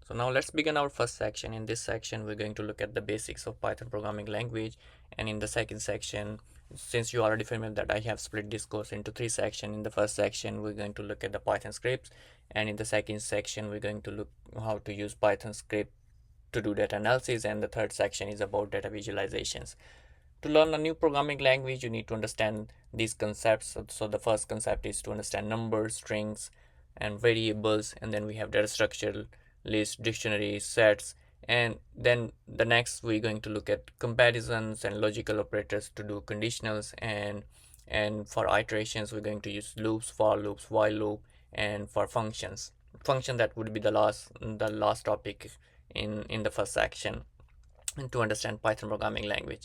So now let's begin our first section. In this section, we're going to look at the basics of Python programming language. And in the second section, since you already familiar that I have split this course into three sections. In the first section, we're going to look at the Python scripts. And in the second section, we're going to look how to use Python script to do data analysis. And the third section is about data visualizations. To learn a new programming language, you need to understand these concepts. So the first concept is to understand numbers, strings, and variables, and then we have data structure, list, dictionary, sets, and then the next we're going to look at comparisons and logical operators to do conditionals, and for iterations we're going to use loops, for loops, while loop, and for functions. Function, that would be the last topic in the first section, and to understand Python programming language.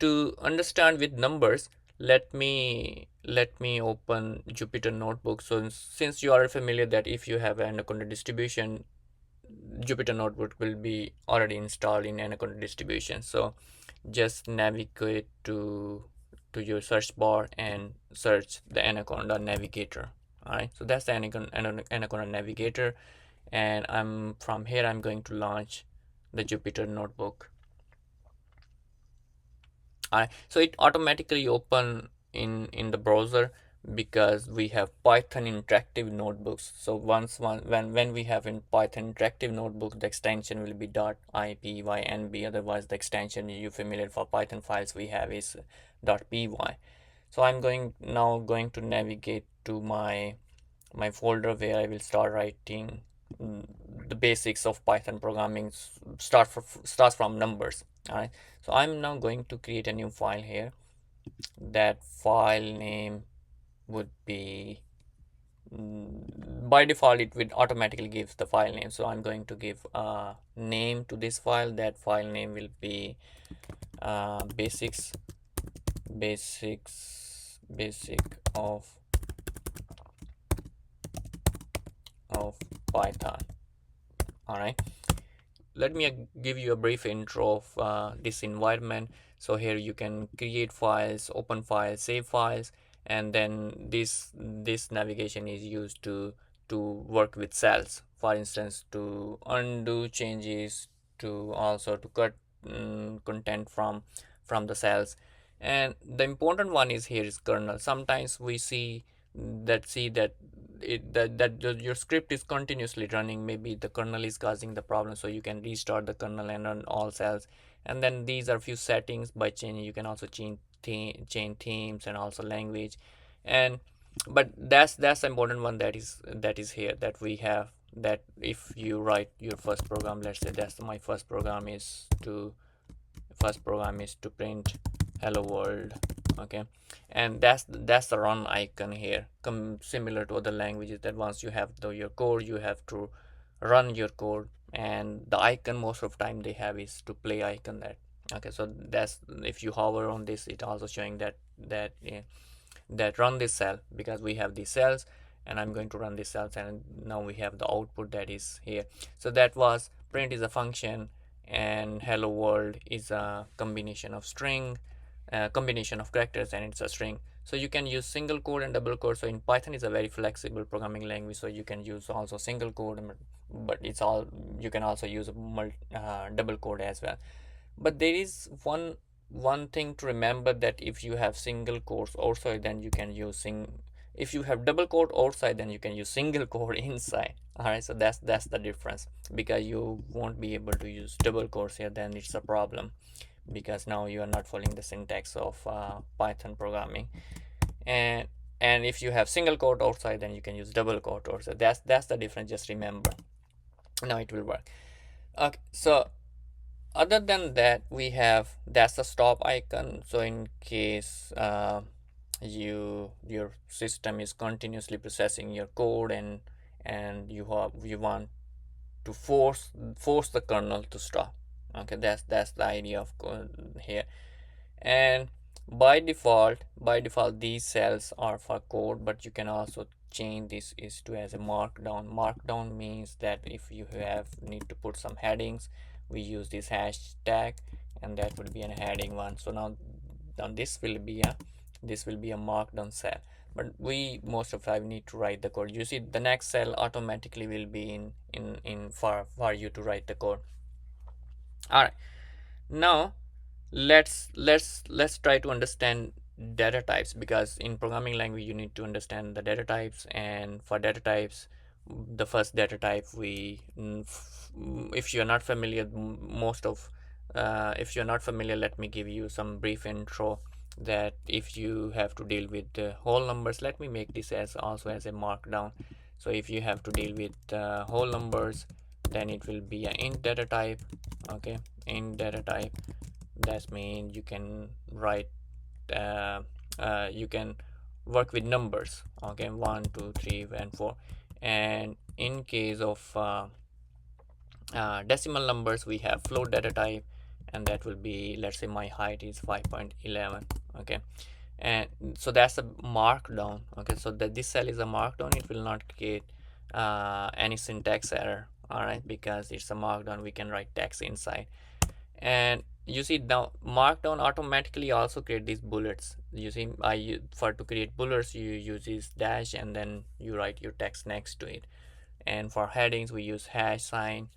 To understand with numbers, let me open Jupyter notebook. So since you are familiar that if you have an anaconda distribution, Jupyter notebook will be already installed in anaconda distribution. So just navigate to your search bar and search the anaconda navigator. All right, so that's the anaconda navigator, and from here I'm going to launch the Jupyter notebook. Alright, so it automatically open in the browser because we have Python interactive notebooks. So when we have in Python interactive notebook, the extension will be .ipynb. Otherwise, the extension you familiar for Python files we have is .py. So I'm going to navigate to my folder where I will start writing the basics of Python programming. Starts from numbers. All right, so I'm now going to create a new file here. That file name would be, by default it will automatically give the file name, so I'm going to give a name to this file. That file name will be basic of Python. All right, let me give you a brief intro of this environment. So here you can create files, open files, save files, and then this navigation is used to work with cells. For instance, to undo changes, to also to cut content from the cells. And the important one is here is kernel. Sometimes we see that your script is continuously running. Maybe the kernel is causing the problem, so you can restart the kernel and run all cells. And then these are few settings. By changing, you can also change themes and also language. And but that's the important one that is here, that we have, that if you write your first program, let's say that's my first program is to print hello world. Okay, and that's the run icon here. Similar to other languages, that once you have your code, you have to run your code, and the icon most of the time they have is to play icon. That okay, so that's, if you hover on this, it also showing that run this cell, because we have these cells, and I'm going to run these cells, and now we have the output that is here. So that was print is a function, and hello world is a combination of combination of characters, and it's a string. So you can use single quote and double quote. So in Python is a very flexible programming language, so you can use also single quote, but you can also use double quote as well. But there is one thing to remember, that if you have single quotes outside, then you can use if you have double quote outside, then you can use single quote inside. All right, so that's the difference, because you won't be able to use double quotes here, then it's a problem, because now you are not following the syntax of Python programming. And if you have single quote outside, then you can use double quote outside. That's the difference, just remember. Now it will work. Okay, so other than that, we have, that's the stop icon. So in case your system is continuously processing your code, and you want to force the kernel to stop. Okay, that's the idea of here. And by default these cells are for code, but you can also change this is to as a markdown. Means that if you need to put some headings, we use this hashtag, and that will be a heading one. So now this will be a this will be a markdown cell, but we most of the time need to write the code. You see the next cell automatically will be in for you to write the code. All right, now let's try to understand data types, because in programming language you need to understand the data types. And for data types, the first data type if you're not familiar, most of if you're not familiar, let me give you some brief intro. That if you have to deal with whole numbers, let me make this as also as a markdown. So if you have to deal with whole numbers, then it will be an int data type. Okay, int data type, that means you can write uh, you can work with numbers. Okay, 1 2 3 and 4. And in case of decimal numbers, we have float data type, and that will be, let's say my height is 5.11. Okay, and so that's a markdown. Okay, so that this cell is a markdown, it will not create any syntax error. All right, because it's a markdown, we can write text inside. And you see now markdown automatically also create these bullets. You see, for to create bullets you use this dash, and then you write your text next to it. And for headings we use hash sign.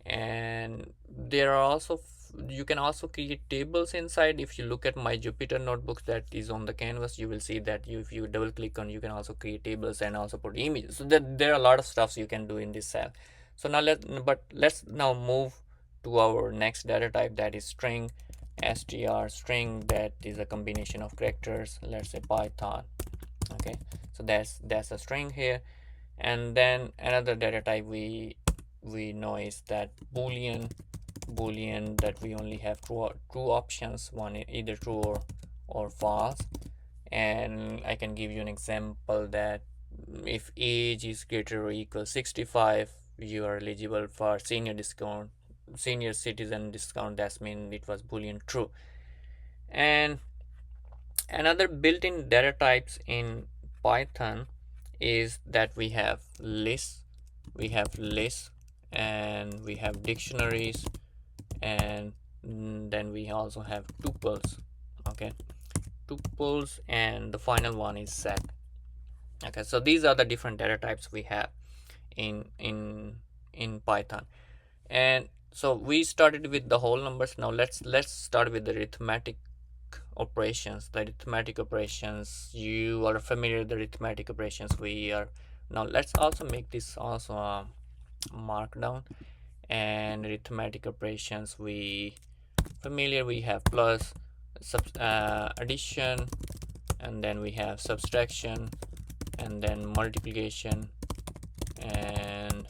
And there are also you can also create tables inside. If you look at my Jupyter notebooks that is on the canvas, you will see that if you double click on, you can also create tables and also put images. So that there are a lot of stuffs you can do in this cell. So now let's now move to our next data type, that is string. Str, string, that is a combination of characters, let's say Python. Okay, so that's a string here. And then another data type we know is that boolean, that we only have true options, one either true or false. And I can give you an example that if age is greater or equal 65, you are eligible for senior citizen discount. That means it was boolean true. And another built-in data types in Python is that we have lists, and we have dictionaries, and then we also have tuples. Okay, tuples, and the final one is set. Okay, so these are the different data types we have in Python. And so we started with the whole numbers. Now let's start with the arithmetic operations. The arithmetic operations, you are familiar with the arithmetic operations. We are now let's also make this also a markdown. And arithmetic operations, we familiar, we have plus, addition, and then we have subtraction, and then multiplication, and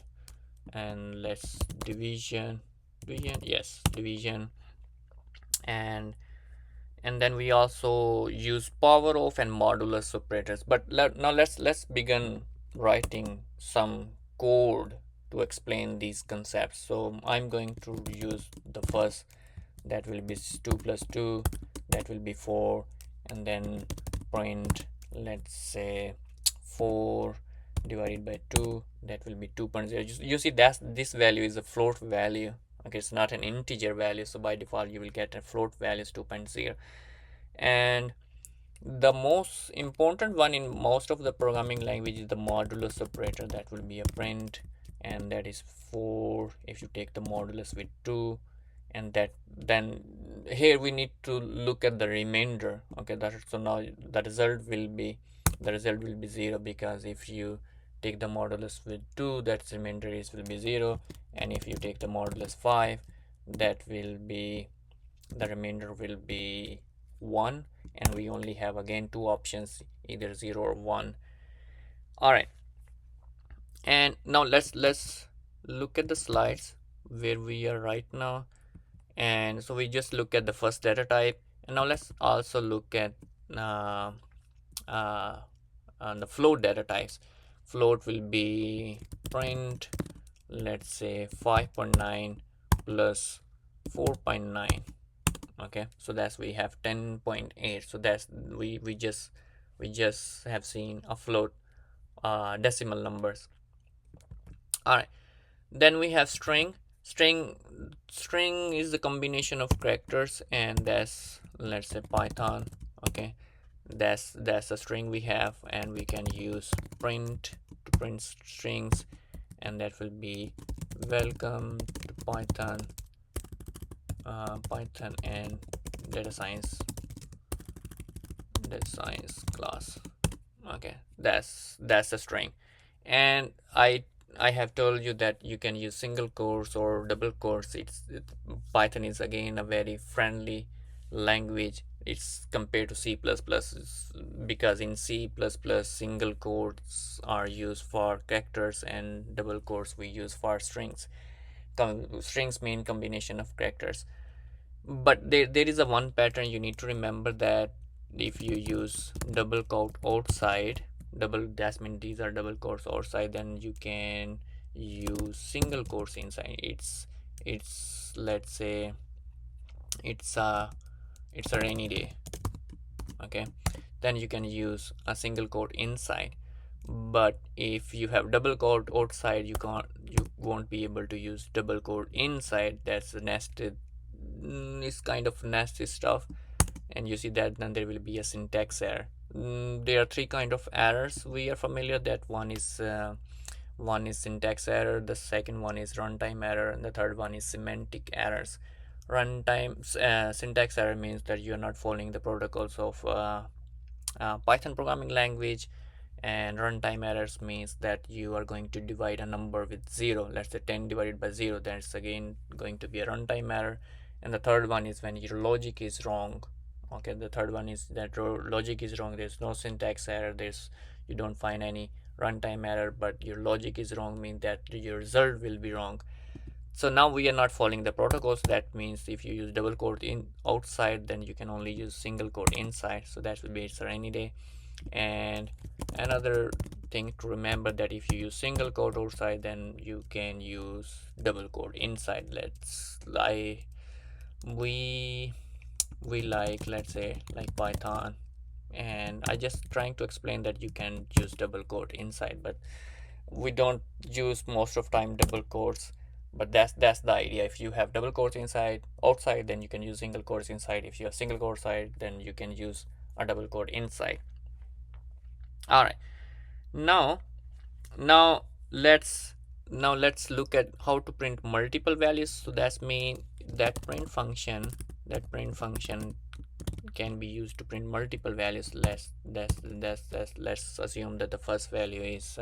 let's division, yes, division. and then we also use power of and modulus operators. But now let's begin writing some code to explain these concepts. So I'm going to use the first, that will be 2 plus 2, that will be 4, and then print, let's say 4 divided by 2, that will be 2.0. You see that this value is a float value. Okay, it's not an integer value, so by default you will get a float value is 2.0. And the most important one in most of the programming language is the modulus operator, that will be a print, and that is 4 if you take the modulus with 2. And that then here we need to look at the remainder. Okay, so now the result will be 0, because if you take the modulus with 2, that remainder will be 0. And if you take the modulus 5, that will be, the remainder will be 1. And we only have again two options, either 0 or 1. All right, and now let's look at the slides where we are right now. And so we just look at the first data type, and now let's also look at the float data types. Float will be print, let's say 5.9 plus 4.9. Okay, so that's, we have 10.8. so that's we just have seen a float decimal numbers. All right, then we have string. String is the combination of characters, and that's, let's say Python. Okay, that's a string we have, and we can use print to print strings, and that will be welcome to Python and data science class. Okay, that's a string. And I have told you that you can use single quotes or double quotes. Python is again a very friendly language. It's compared to C++, because in C++ single quotes are used for characters and double quotes we use for strings. Strings mean combination of characters. But there is a one pattern you need to remember, that if you use double quote outside, double that means these are double quotes outside, then you can use single quotes inside. It's let's say it's a rainy day. Okay, then you can use a single quote inside. But if you have double quote outside, you won't be able to use double quote inside. That's nested, is kind of nasty stuff. And you see that then there will be a syntax error. There are three kind of errors we are familiar, that one is syntax error, the second one is runtime error, and the third one is semantic errors. Runtime syntax error means that you are not following the protocols of Python programming language, and runtime errors means that you are going to divide a number with 0. Let's say 10 divided by 0, that's again going to be a runtime error. And the third one is when your logic is wrong. Okay, the third one is that logic is wrong. There's no syntax error, you don't find any runtime error, but your logic is wrong, means that your result will be wrong. So now we are not following the protocols. That means if you use double quote in outside, then you can only use single quote inside. So that will be it's a rainy day. And another thing to remember, that if you use single quote outside, then you can use double quote inside. We like, let's say, like Python, and I just trying to explain that you can use double quote inside, but we don't use most of time double quotes. But that's the idea. If you have double quotes outside, then you can use single quotes inside. If you have single quote side, then you can use a double quote inside. All right, now now let's let's look at how to print multiple values. So that's mean that print function can be used to print multiple values. Let's assume that the first value is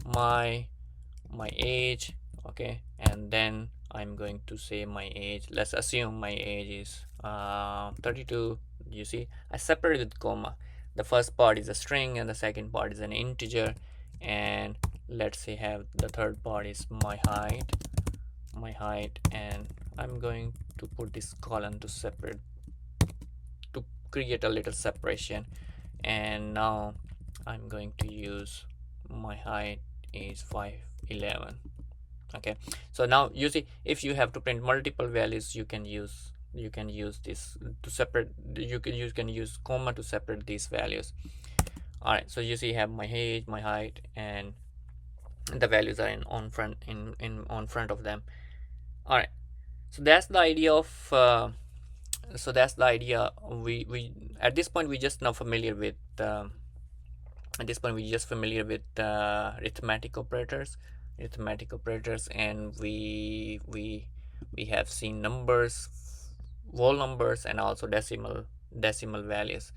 my age. Okay, and then I'm going to say my age. Let's assume my age is 32. You see, I separated with comma. The first part is a string and the second part is an integer, and let's say have the third part is my height, and I'm going to put this colon to separate, to create a little separation. And now I'm going to use my height is 5'11". Okay, so now you see, if you have to print multiple values, you can use this to separate. You can use comma to separate these values. All right, so you see you have my age, my height, and the values are on front of them. All right, so that's the idea of we at this point we just now familiar with arithmetic operators, and we have seen numbers, whole numbers, and also decimal values,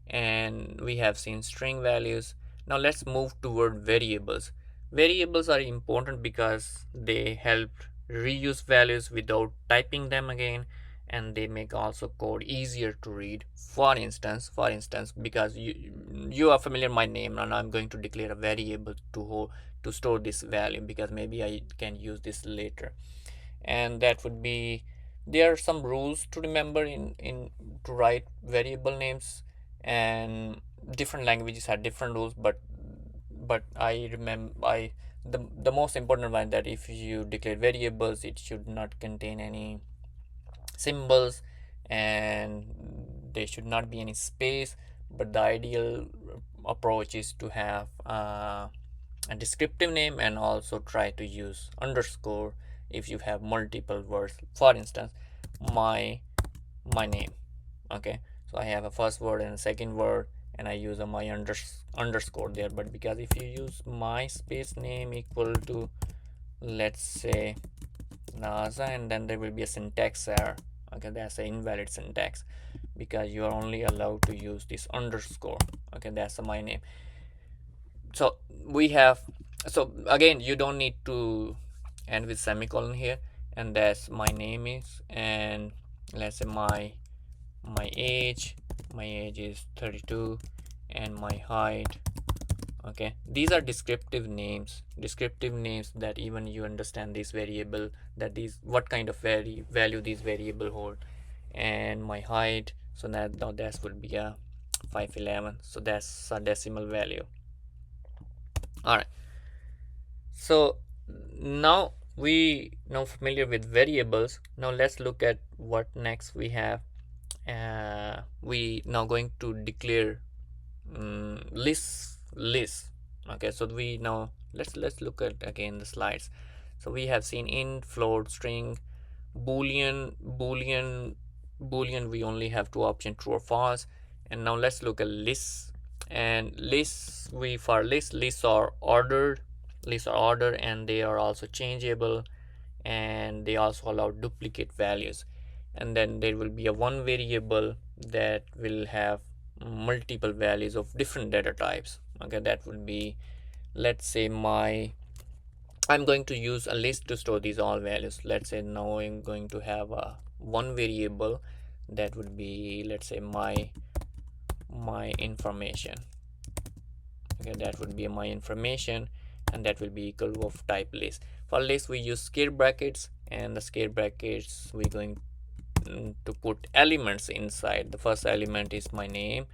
and we have seen string values. Now let's move toward variables. Variables are important because they help reuse values without typing them again, and they make also code easier to read. For instance, because you are familiar with my name, and I'm going to declare a variable to store this value, because maybe I can use this later. And that would be, there are some rules to remember in to write variable names, and different languages have different rules, but I remember the most important one, that if you declare variables, it should not contain any symbols, and there should not be any space. But the ideal approach is to have a descriptive name, and also try to use underscore if you have multiple words. For instance, my name. Okay, So I have a first word and a second word, and I use a my underscore there. But because if you use my space name equal to, let's say, NASA, and then there will be a syntax error. Okay, that's an invalid syntax because you are only allowed to use this underscore. Okay, that's my name. So we have, so again, you don't need to end with semicolon here, and that's my name is, and let's say my age is 32, and my height. Okay, these are descriptive names that even you understand this variable, that these what kind of value these variable hold. And my height, so that now that would be a 511, so that's a decimal value. All right, so now we now familiar with variables. Now let's look at what next we have. We now going to declare list. Okay, so we now let's look at again the slides. So we have seen int, float, string, boolean. We only have two options, true or false. And now let's look at lists. And lists, lists are ordered. And they are also changeable, and they also allow duplicate values. And then there will be a one variable that will have multiple values of different data types. Okay, that would be, let's say, I'm going to use a list to store these all values. Let's say now I'm going to have a one variable that would be, let's say, my information. Okay, that would be my information, and that will be equal of type list. For list we use square brackets, and the square brackets we're going to put elements inside. The first element is my name,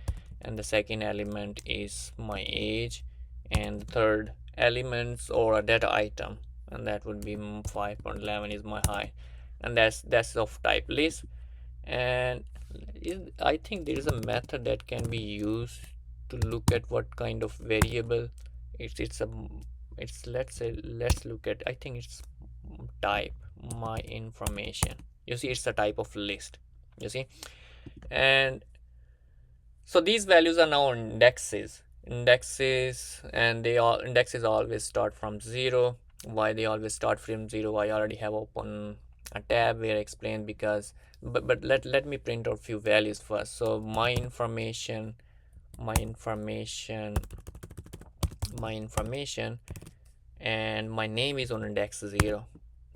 and the second element is my age, and the third elements or a data item, and that would be 5.11 is my height, and that's of type list. And I think there is a method that can be used to look at what kind of variable it's let's say, let's look at, I think it's type my information. You see, it's a type of list, you see. And so these values are now indexes, and they all indexes always start from 0. Why they always start from 0? I already have open a tab where I explain, because but let me print out few values first. So my information and my name is on index 0.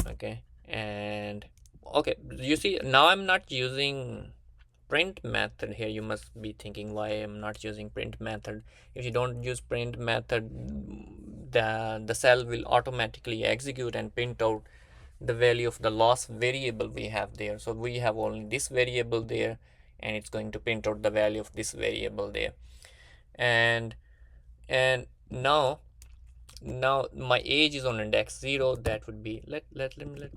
Okay, and okay, you see now I'm not using print method here. You must be thinking why I'm not using print method. If you don't use print method, the cell will automatically execute and print out the value of the loss variable we have there. So we have only this variable there, and it's going to print out the value of this variable there. And now my age is on index 0. That would be, let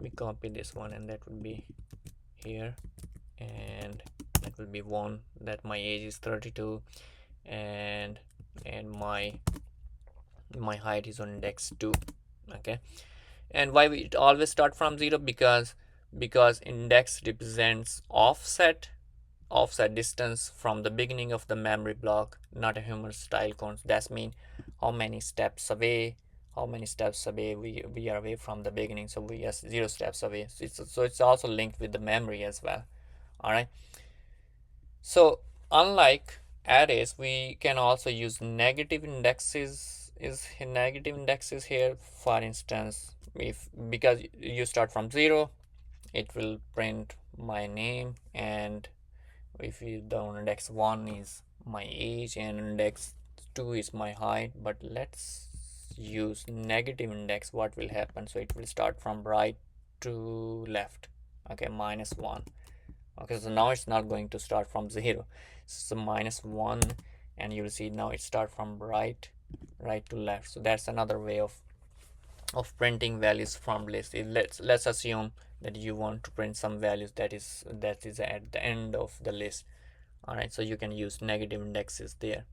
me copy this one, and that would be here, and that will be 1, that my age is 32, and my height is on index 2. Okay, and why we always start from 0? Because index represents offset distance from the beginning of the memory block, not a human style count. That means how many steps away we are away from the beginning. So we are 0 steps away. So it's also linked with the memory as well. All right, so unlike arrays, we can also use negative indexes here. For instance, if because you start from 0, it will print my name, and if you the index 1 is my age, and index 2 is my height. But let's use negative index. What will happen? So it will start from right to left. Okay, -1. Okay, so now it's not going to start from 0. So -1, and you'll see now it start from right to left. So that's another way of printing values from list. Let's assume that you want to print some values that is at the end of the list. All right, so you can use negative indexes there.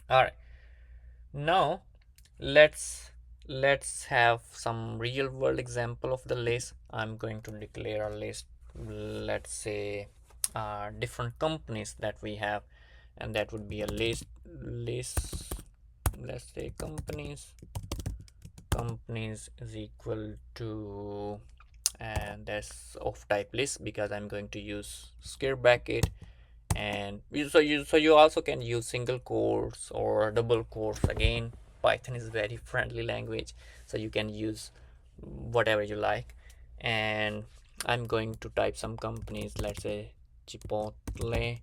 All right, now let's have some real world example of the list. I'm going to declare a list. Let's say different companies that we have, and that would be a list. Let's say companies is equal to, and that's of type list because I'm going to use square bracket. And so you also can use single quotes or double quotes. Again, Python is very friendly language, so you can use whatever you like. And I'm going to type some companies, let's say Chipotle,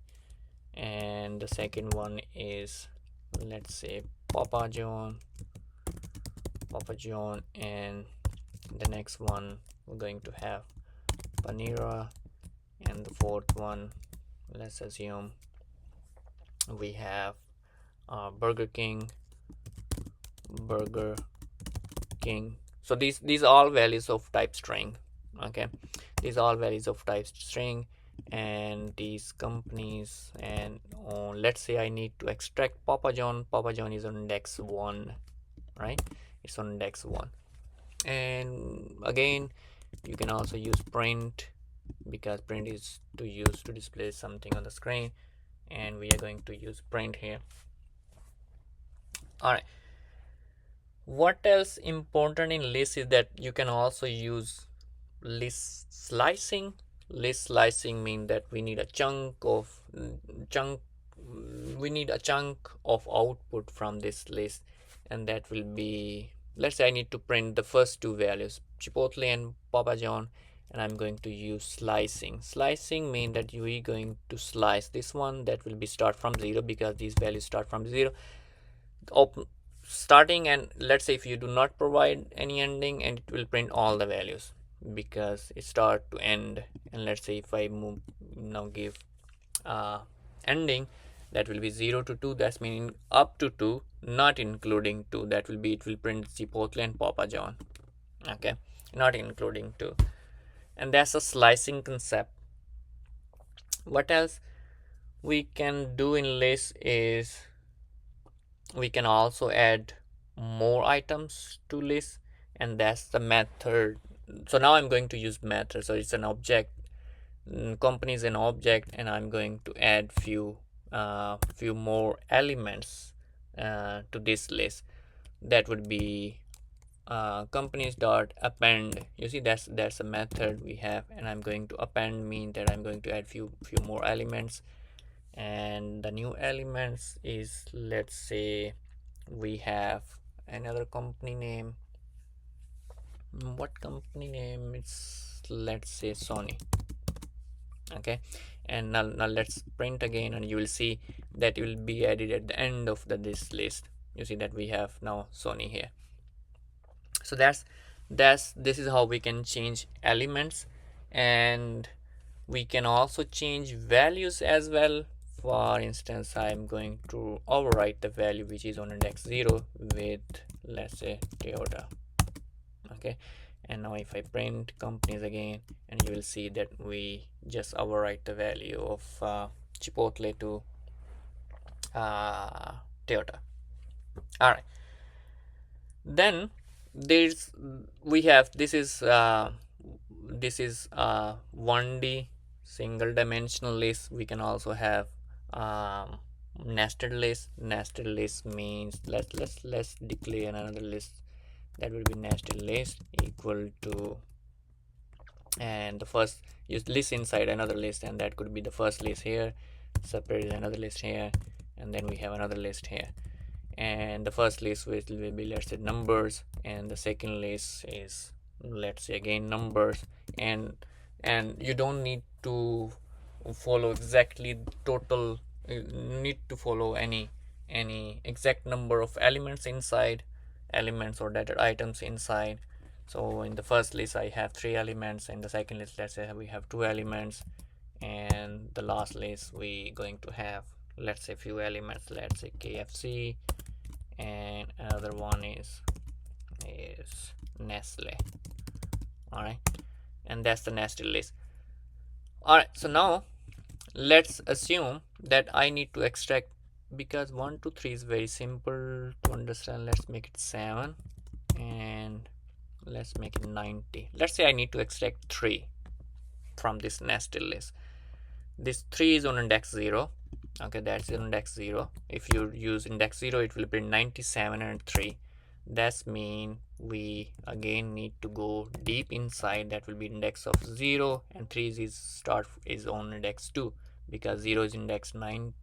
and the second one is, let's say, Papa John, and the next one we're going to have Panera, and the fourth one, let's assume we have Burger King. So these all values of type string. Okay, these all values of type string, and these companies. And let's say I need to extract Papa John. Papa John is on index 1, right? It's on index 1. And again, you can also use print, because print is to use to display something on the screen, and we are going to use print here. All right, what else important in list is that you can also use list slicing. List slicing means that we need a chunk of output from this list, and that will be, let's say I need to print the first two values, Chipotle and Papa John, and I'm going to use slicing. Slicing means that we're going to slice this one, that will be start from 0 because these values start from 0 starting, and let's say if you do not provide any ending, and it will print all the values because it start to end. And let's say if I move now, give ending, that will be 0 to 2, that's meaning up to 2, not including 2, that will be, it will print Chipotle and Papa John. Okay, not including 2. And that's a slicing concept. What else we can do in list is we can also add more items to list, and that's the method. So now I'm going to use method. So it's an object, company is an object, and I'm going to add few more elements to this list. That would be companies dot append. You see, that's a method we have, and I'm going to append mean that I'm going to add few more elements. And the new elements is, let's say we have another company name. What company name? It's, let's say, Sony. Okay, and now let's print again, and you will see that it will be added at the end of this list. You see that we have now Sony here. So this is how we can change elements, and we can also change values as well. For instance, I'm going to overwrite the value which is on index 0 with, let's say, Toyota. Okay, and now if I print companies again, and you will see that we just overwrite the value of Chipotle to Toyota. All right, then there's we have this is 1D single dimensional list. We can also have nested list. Nested list means let's declare another list, that will be nested list equal to, and the first use list inside another list, and that could be the first list here, separate another list here, and then we have another list here. And the first list will be, let's say, numbers, and the second list is, let's say, again numbers. And you don't need to follow exactly total, you need to follow any exact number of elements inside, elements or data items inside. So in the first list I have 3 elements, in the second list, let's say, we have 2 elements, and the last list we going to have, let's say, few elements, let's say KFC, and another one is Nestle. All right, and that's the nested list. All right, so now let's assume that I need to extract, because 1 2 3 is very simple to understand. Let's make it 7, and let's make it 90. Let's say I need to extract 3 from this nested list. this 3 is on index 0. Okay, that's index 0. If you use index 0, it will print 97 and 3. That's mean we again need to go deep inside. That will be index of 0, and 3 is on index 2, because 0 is index 9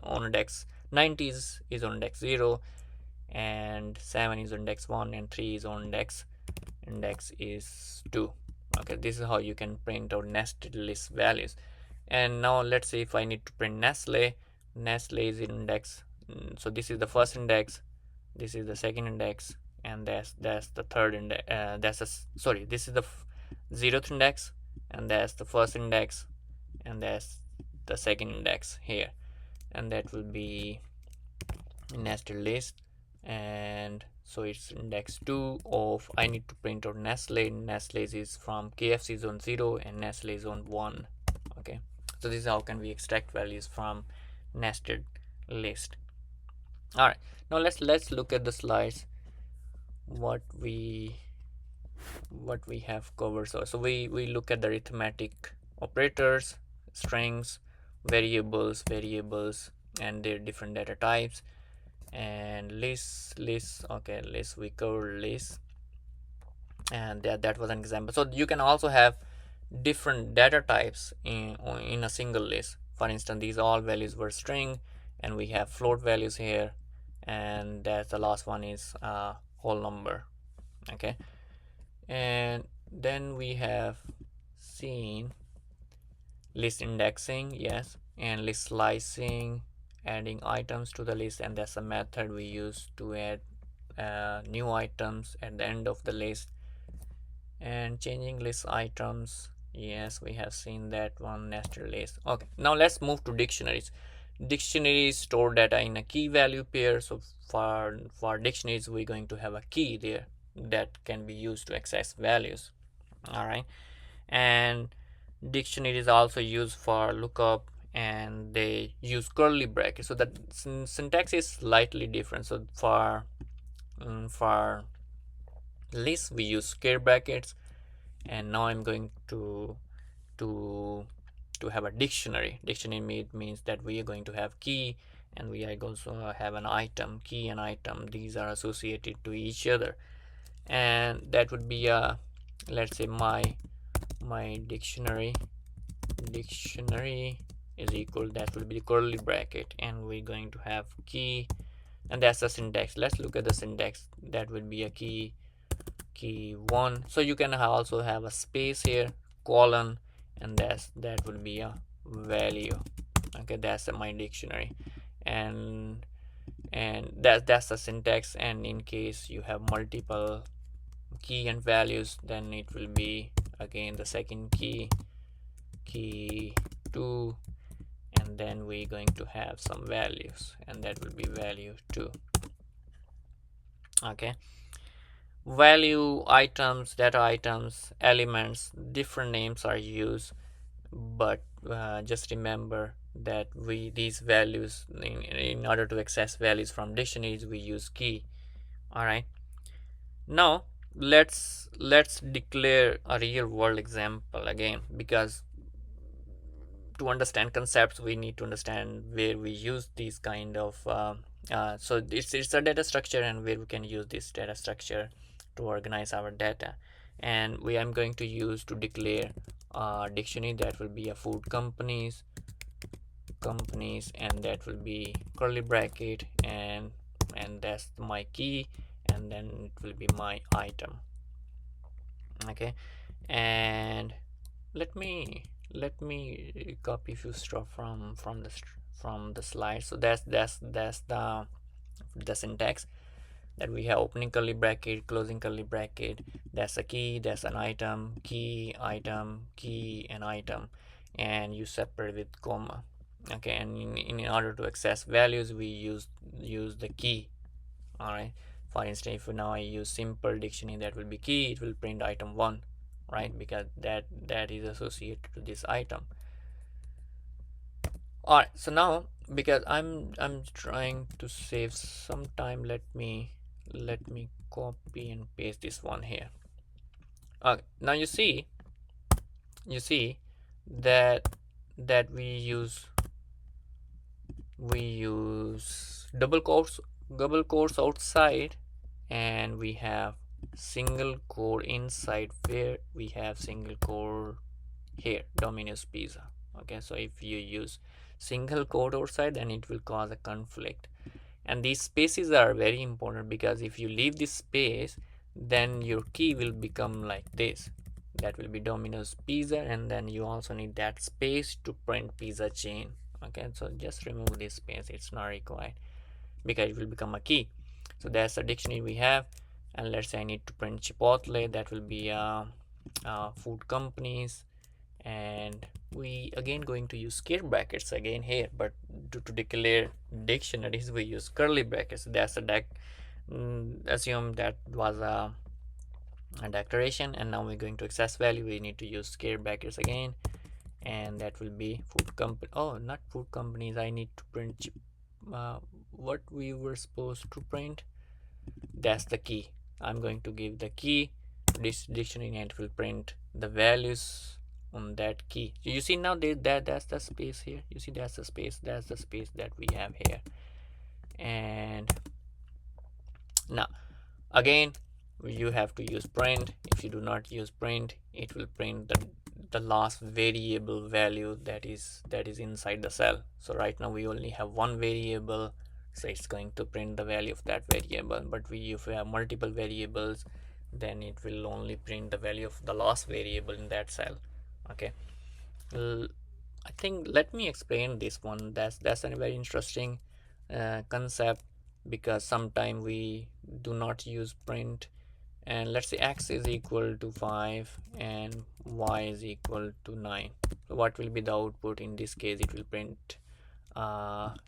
on index 90 is on index 0, and 7 is on index 1, and 3 is on index is 2. Okay, this is how you can print out nested list values. And now let's say if I need to print Nestle is in index, so this is the first index, this is the second index, and that's the third index, sorry, this is the 0th index, and that's the first index, and that's the second index here, and that will be nested list. And so it's index 2 of, I need to print out Nestle is from KFC zone 0 and Nestle zone 1. Okay, so this is how can we extract values from nested list. All right, now let's look at the slides, what we have covered. So we look at the arithmetic operators, strings, variables, and their different data types, and lists. Okay, lists, we covered lists, and that was an example. So you can also have different data types in a single list. For instance, these all values were string, and we have float values here, and that's the last one is whole number. Okay, and then we have seen list indexing, yes, and list slicing, adding items to the list, and that's a method we use to add new items at the end of the list. And changing list items, yes, we have seen that one, nested list. Okay, now let's move to dictionaries. Dictionaries store data in a key value pair. So for dictionaries, we're going to have a key there that can be used to access values. All right, and dictionary is also used for lookup, and they use curly brackets. So that syntax is slightly different. So for lists we use square brackets, and now I'm going to have a dictionary. Dictionary means that we are going to have key, and we are also have an item. Key and item, these are associated to each other, and that would be a, let's say my dictionary is equal, that will be the curly bracket, and we're going to have key, and that's the syntax. Let's look at the syntax. That would be a key 1. So you can also have a space here, colon, and that would be a value. Okay, that's my dictionary, and that's the syntax. And in case you have multiple key and values, then it will be again the second key 2, and then we're going to have some values, and that will be value 2. Okay, value items, data items, elements, different names are used, but just remember that these values, in order to access values from dictionaries, we use key. All right, now let's declare a real world example again, because to understand concepts we need to understand where we use these kind of so it's a data structure, and where we can use this data structure to organize our data. And I'm going to use to declare a dictionary that will be a food companies, and that will be curly bracket, and that's my key, and then it will be my item. Okay, and let me copy a few stuff from the slide. So that's the syntax, that we have opening curly bracket, closing curly bracket, that's a key, that's an item, key, item, key, and item, and you separate with comma. Okay, and in order to access values we use the key. All right, for instance, if now I use simple dictionary, that will be key, it will print item 1, right, because that is associated to this item. All right, so now because I'm trying to save some time, let me copy and paste this one here. Okay, now you see that that we use double quotes outside, and we have single quote inside where we have single quote here, Domino's Pizza. Okay, so if you use single quote outside, then it will cause a conflict. And these spaces are very important, because if you leave this space, then your key will become like this. That will be Domino's Pizza, and then you also need that space to print pizza chain. Okay, so just remove this space, it's not required, because it will become a key. So that's the dictionary we have. And let's say I need to print Chipotle, that will be food companies. And we again going to use scare brackets again here, but to declare dictionaries we use curly brackets. That's a assume that was a declaration, and now we're going to access value, we need to use scare brackets again, and that will be food company. Oh, not food companies, I need to print what we were supposed to print. That's the key. I'm going to give the key to this dictionary, and it will print the values on that key. So you see now that's the space here. You see that's the space that we have here. And now again you have to use print. If you do not use print, it will print the last variable value that is inside the cell. So right now we only have one variable, so it's going to print the value of that variable. But if we have multiple variables, then it will only print the value of the last variable in that cell. Okay, I think let me explain this one. That's a very interesting concept, because sometimes we do not use print. And let's say x is equal to 5 and y is equal to 9. So what will be the output? In this case it will print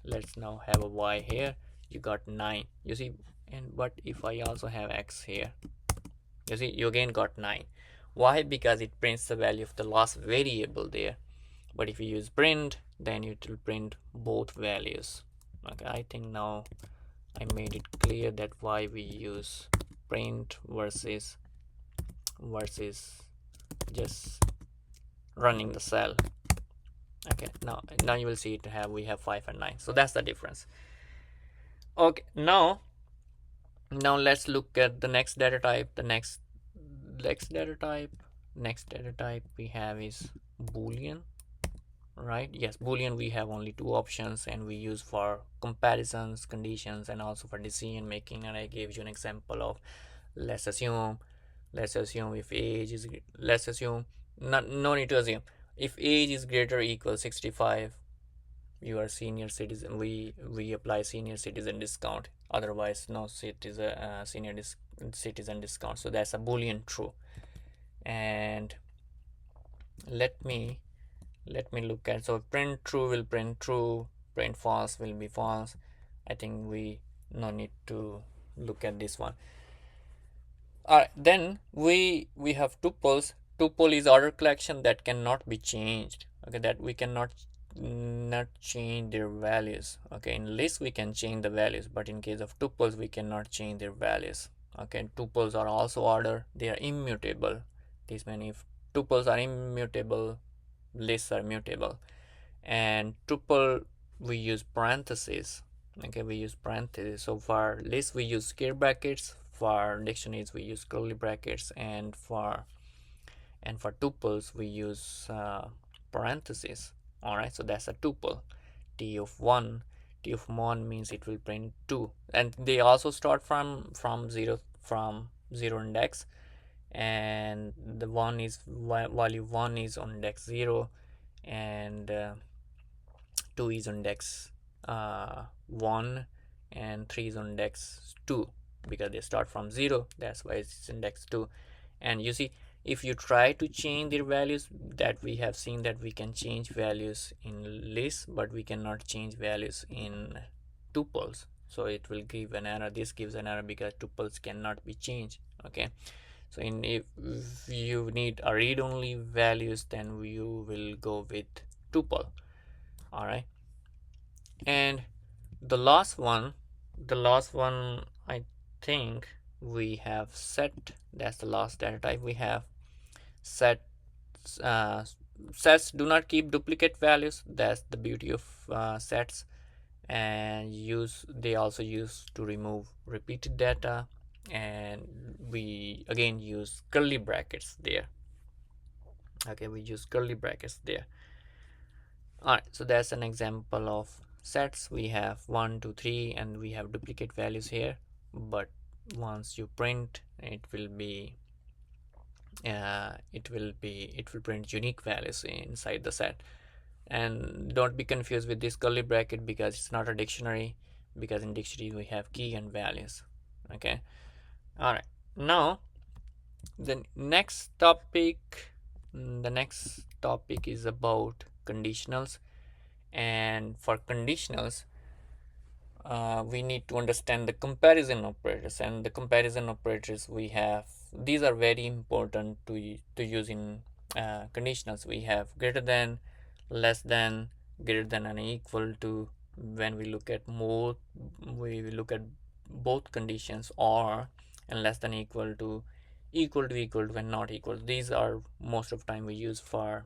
let's now have a y here, you got 9, you see. And but if I also have x here, you see you again got 9. Why? Because it prints the value of the last variable there. But if you use print, then it will print both values. Okay, I think now I made it clear that why we use print versus just running the cell. Okay, now you will see it we have 5 and 9, so that's the difference. Okay, now let's look at the next data type. The next data type we have is Boolean, right? Yes, Boolean, we have only two options, and we use for comparisons, conditions, and also for decision making. And I gave you an example of, let's assume if age is, let's assume, no need to assume, if age is greater or equal 65, you are senior citizen, we apply senior citizen discount, otherwise no senior citizen discount. So that's a Boolean true. And let me look at, so print true will print true, print false will be false. I think we no need to look at this one. Alright, then we have tuples. Tuple is order collection that cannot be changed. Okay, that we cannot not change their values. Okay, in list we can change the values, but in case of tuples we cannot change their values. Okay, tuples are also order, they are immutable. This means if tuples are immutable, lists are mutable. And tuple we use parentheses. Okay, we use parentheses. So for lists we use square brackets, for dictionaries we use curly brackets, and for tuples we use parentheses. All right, so that's a tuple. T of 1 means it will print 2, and they also start from 0 index, and the one is value 1 is on index 0, and 2 is on index 1, and 3 is on index 2, because they start from 0, that's why it's index 2. And you see, if you try to change their values, that we have seen that we can change values in lists, but we cannot change values in tuples. So it will give an error. This gives an error because tuples cannot be changed. Okay, so if you need a read-only values, then you will go with tuple. All right, and the last one I think we have set. That's the last data type we have. Set sets do not keep duplicate values. That's the beauty of sets. And they also use to remove repeated data, and we again use curly brackets there. Okay, we use curly brackets there. All right, so that's an example of sets. We have 1 2 3 and we have duplicate values here, but once you print, it will print unique values inside the set. And don't be confused with this curly bracket, because it's not a dictionary, because in dictionary we have key and values. Okay, all right. Now the next topic is about conditionals. And for conditionals, we need to understand the comparison operators. And the comparison operators we have, these are very important to use in conditionals. We have greater than, less than, greater than and equal to. When we look at more, we look at both conditions, or and less than, equal to, and not equal. These are most of the time we use for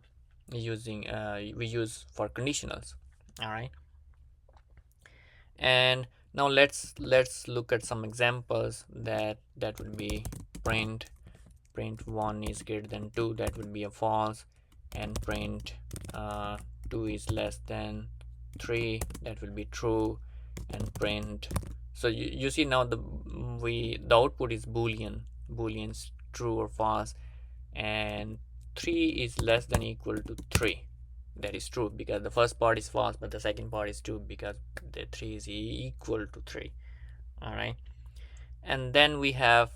conditionals. All right. And now let's look at some examples. That would be print 1 is greater than 2, that would be a false. And print 2 is less than 3, that will be true. And print, so you see now the output is booleans, true or false. And 3 is less than equal to 3, that is true, because the first part is false, but the second part is true, because the 3 is equal to 3. All right. And then we have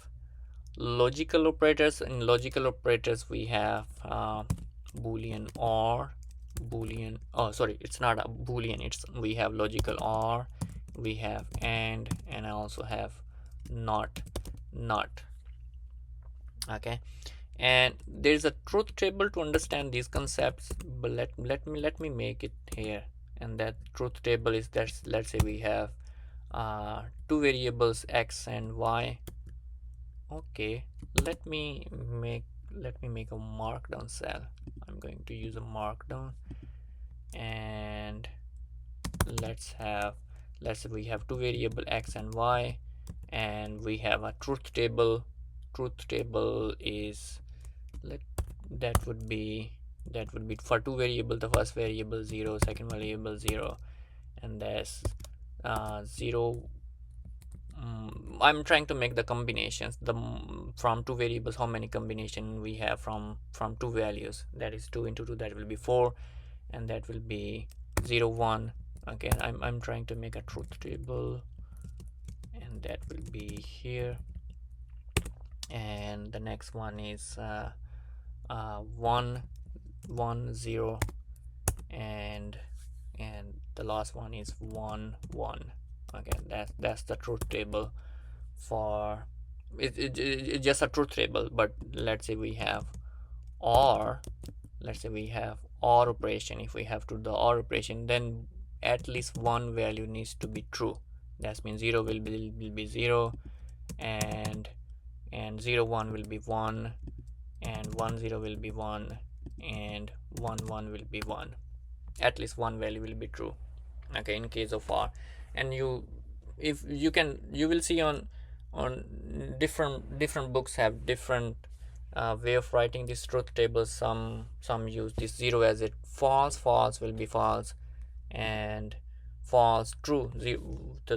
logical operators. In logical operators we have boolean or boolean, oh sorry, it's not a boolean, we have logical or, we have and I also have not. Okay. And there's a truth table to understand these concepts, but let me make it here. And that truth table is that, let's say we have two variables x and y. Okay, let me make a markdown cell. I'm going to use a markdown, and let's say we have two variable x and y, and we have a truth table. Truth table is, that would be for two variables. The first variable 0, second variable 0, and there's 0. I'm trying to make the combinations, from two variables, how many combination we have from two values. That is 2 into 2, that will be 4, and that will be 0 1. Okay, I'm trying to make a truth table, and that will be here. And the next one is 1 1 0, and the last one is 1 1. Okay, that's the truth table. For it's just a truth table, but let's say we have or operation. If we have to the or operation, then at least one value needs to be true. That means 0 will be 0, and 0 1 will be 1, and 1 0 will be 1, and 1 1 will be 1. At least one value will be true. Okay, in case of or. And you will see on different books have different way of writing this truth table. Some use this 0 as it false will be false, and false true.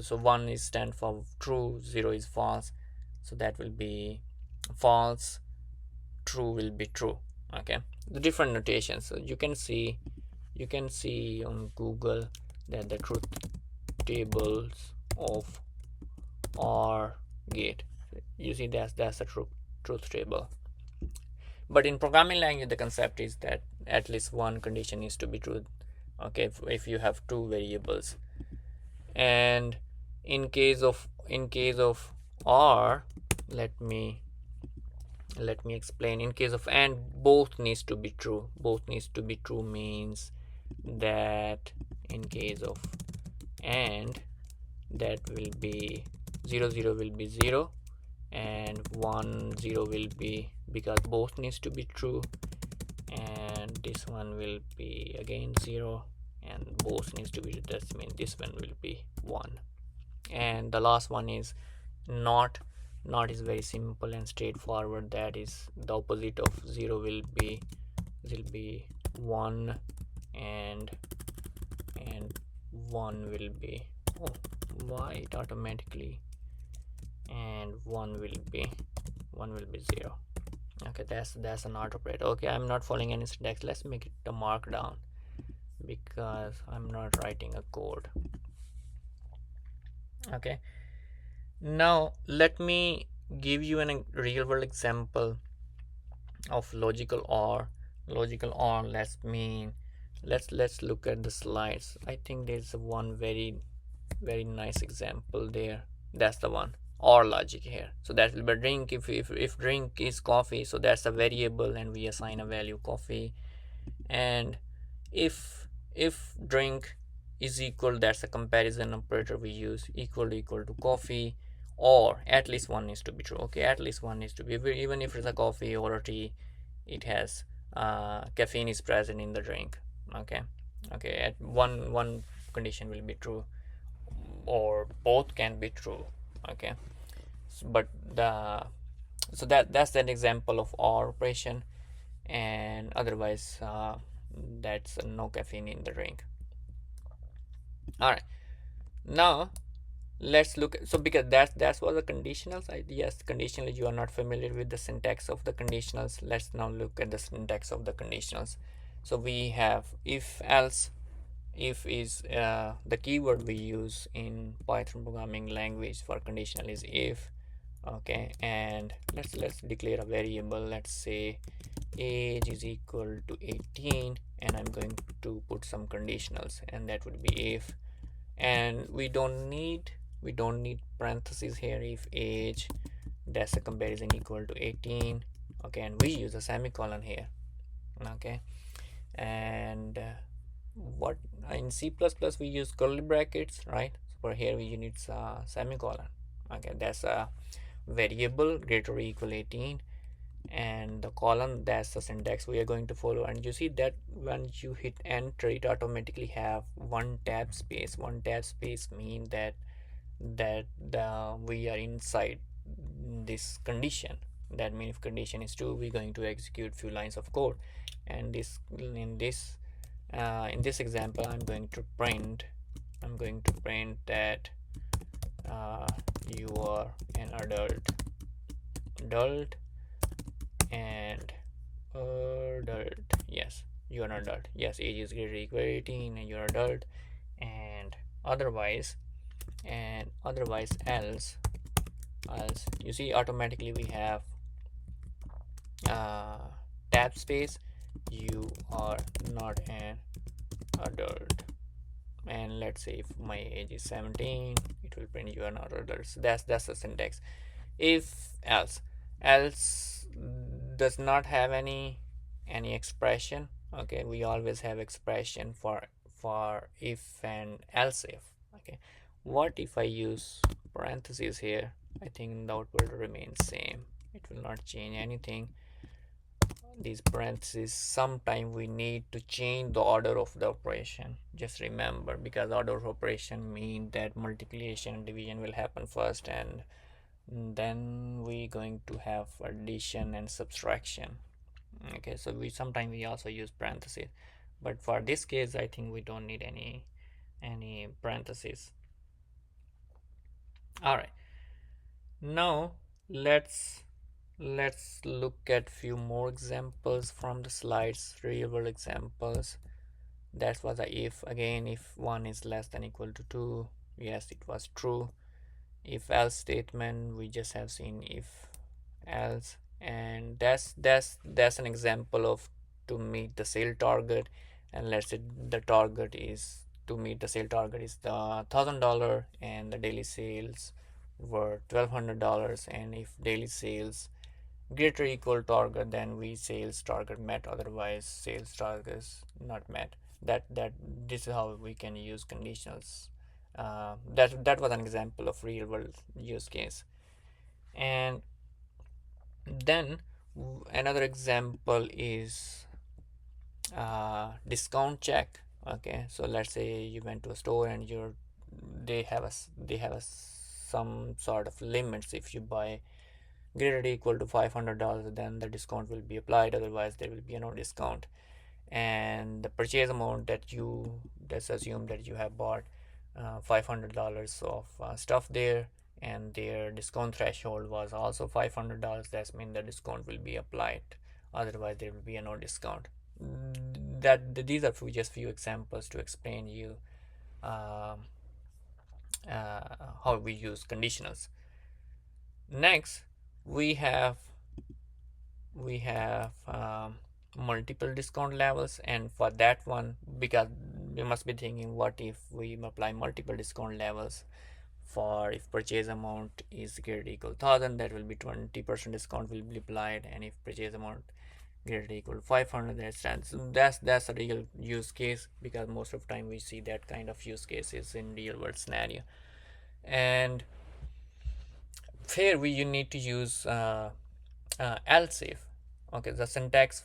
So 1 is stand for true, 0 is false, so that will be false, true will be true. Okay, the different notations. So you can see on Google that the truth tables of OR gate. You see that's a truth table. But in programming language, the concept is that at least one condition needs to be true. Okay, if you have two variables. And in case of OR, let me explain. In case of AND, both needs to be true. Both needs to be true means that in case of AND, that will be 0 0 will be 0, and 1 0 will be, because both needs to be true, and this one will be again 0, and both needs to be, that means this one will be 1. And the last one is not. Not is very simple and straightforward. That is the opposite of 0 will be 1, and 1 will be, oh, why it automatically, and 1 will be 0. Okay, that's an operator. Okay, I'm not following any syntax. Let's make it a markdown because I'm not writing a code. Okay, now let me give you a real world example of logical or. Let's look at the slides. I think there's one very nice example there. That's the one, or logic here. So that will be drink. If drink is coffee, so that's a variable and we assign a value coffee. And if drink is equal, that's a comparison operator we use, equal to coffee, or at least one needs to be true. Okay, at least one needs to be, even if it's a coffee or a tea, it has caffeine is present in the drink. Okay, at one condition will be true, or both can be true. Okay, but that's an example of OR operation, and otherwise that's no caffeine in the drink. All right, now let's look. So because that's what the conditionals. Yes, conditionally you are not familiar with the syntax of the conditionals. Let's now look at the syntax of the conditionals. So we have if else. If is the keyword we use in Python programming language for conditional is if. Okay, and let's declare a variable. Let's say age is equal to 18, and I'm going to put some conditionals, and that would be if. And we don't need parentheses here. If age, that's a comparison equal to 18. Okay, and we use a semicolon here. Okay, and what in C++ we use curly brackets, right? So for here we need a semicolon. Okay, that's a variable greater or equal 18, and the column, that's the syntax we are going to follow. And you see that when you hit enter, it automatically have one tab space. One tab space mean that we are inside this condition. That means if condition is true, we're going to execute few lines of code. And in this example, I'm going to print that you are an adult and adult. Yes, you are an adult. Yes, age is greater equal 18 and you're adult. And otherwise else you see automatically we have tab space, you are not an adult. And let's say if my age is 17, it will print you are not adult. So that's the syntax. If else does not have any expression. Okay, we always have expression for if and else if. Okay, what if I use parentheses here? I think the output will remain same. It will not change anything. These parentheses, sometime we need to change the order of the operation. Just remember, because order of operation mean that multiplication and division will happen first, and then we going to have addition and subtraction. Okay, so we sometimes we also use parentheses, but for this case I think we don't need any parentheses. All right, now let's look at few more examples from the slides, real world examples. That was a if. Again, if 1 is less than equal to 2, yes, it was true. If else statement, we just have seen if else, and that's an example of to meet the sale target. And let's say the target is to meet the sale target is the $1,000 and the daily sales were $1,200. And if daily sales greater equal target, then we sales target met, otherwise sales target is not met. That this is how we can use conditionals. That was an example of real world use case. And then another example is discount check. Okay, so let's say you went to a store and they have a some sort of limits. If you buy greater or equal to $500, then the discount will be applied, otherwise there will be no discount. And the purchase amount that you, let's assume that you have bought $500 of stuff there, and their discount threshold was also $500. That means the discount will be applied, otherwise there will be no discount. These are just few examples to explain you um, how we use conditionals. Next, we have multiple discount levels, and for that one, because we must be thinking, what if we apply multiple discount levels? For if purchase amount is greater equal 1000, that will be 20% discount will be applied, and if purchase amount greater equal to 500, that's a real use case, because most of the time we see that kind of use cases in real world scenario. And here you need to use else if. Okay, the syntax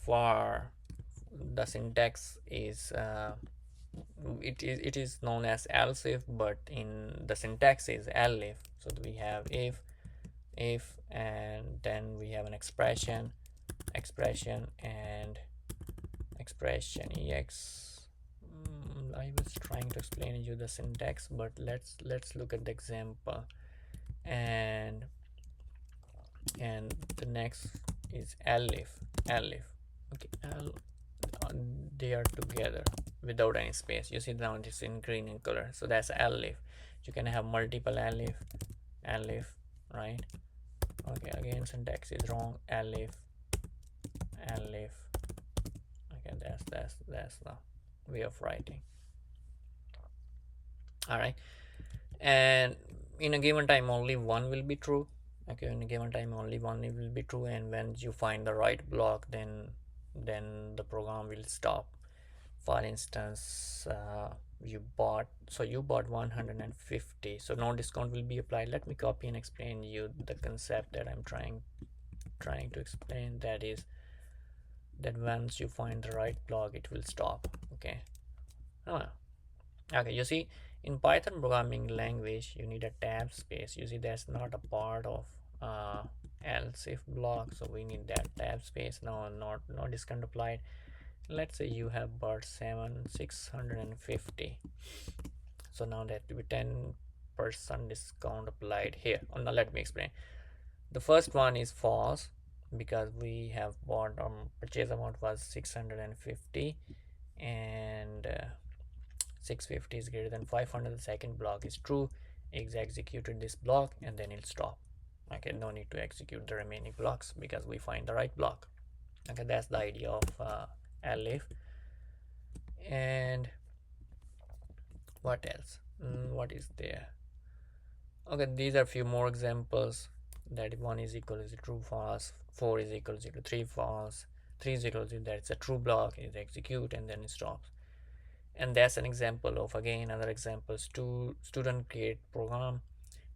is it is known as else if, but in the syntax is elif. So we have if, and then we have an expression and expression ex. I was trying to explain you the syntax, but let's look at the example. and the next is elif. Okay, they are together without any space. You see now it's in green in color, so that's elif. You can have multiple elif, right? Okay, again syntax is wrong. Elif. Okay, that's the way of writing. All right, and in a given time only one will be true. Okay, in a given time only one will be true, and when you find the right block, then the program will stop. For instance, you bought 150, so no discount will be applied. Let me copy and explain you the concept that I'm trying to explain. That is that once you find the right block, it will stop. Okay. Okay, you see, in Python programming language, you need a tab space. You see, that's not a part of else if block, so we need that tab space. No discount applied. Let's say you have bought 650, so now that will be 10% discount applied here. Oh, now let me explain. The first one is false, because we have bought purchase amount was 650, and 650 is greater than 500. The second block is true. It's executed this block, and then it'll stop. Okay, no need to execute the remaining blocks because we find the right block. Okay, that's the idea of elif. And what else? What is there? Okay, these are few more examples. That 1 is equal to true false, 4 is equal to 3 false, 3 is equal to that's a true block, is execute, and then it stops. And that's an example of, again, another example. Student create program,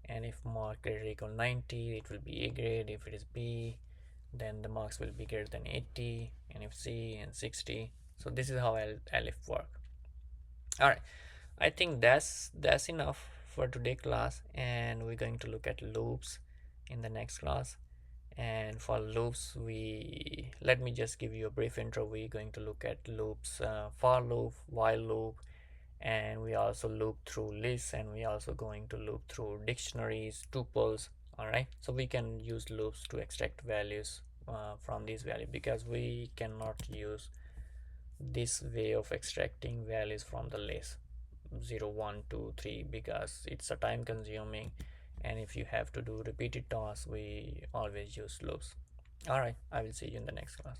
and if mark greater equal 90, it will be A grade. If it is B, then the marks will be greater than 80, and if C and 60. So this is how elif work. All right, I think that's enough for today class, and we're going to look at loops in the next class. And for loops, let me just give you a brief intro. We're going to look at loops, for loop, while loop, and we also loop through lists, and we also going to loop through dictionaries, tuples. All right, so we can use loops to extract values from these values, because we cannot use this way of extracting values from the list 0 1 2 3, because it's a time consuming, and if you have to do repeated tasks, we always use loops. All right, I will see you in the next class.